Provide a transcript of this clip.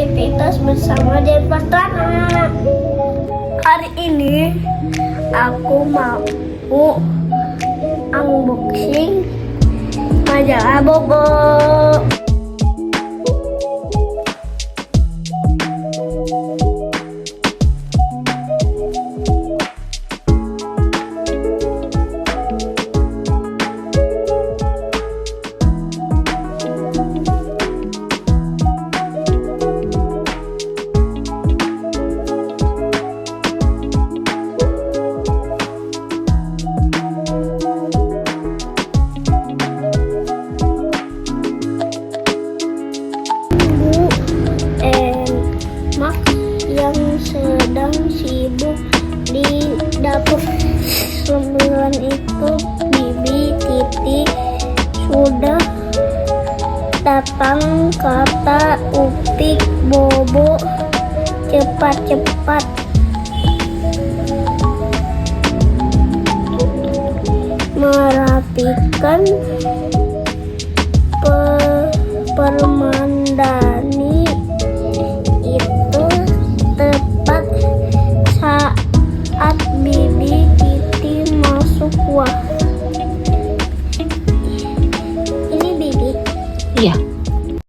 aktivitas bersama Jennifer Tana. Hari ini aku mau unboxing majalah Bobo. Yang sedang sibuk di dapur. Sembilan itu Bibi Titi sudah datang, kata Upik Bobo cepat-cepat. Merapikan permandani itu tepat saat Bibi Titi masuk. Wah,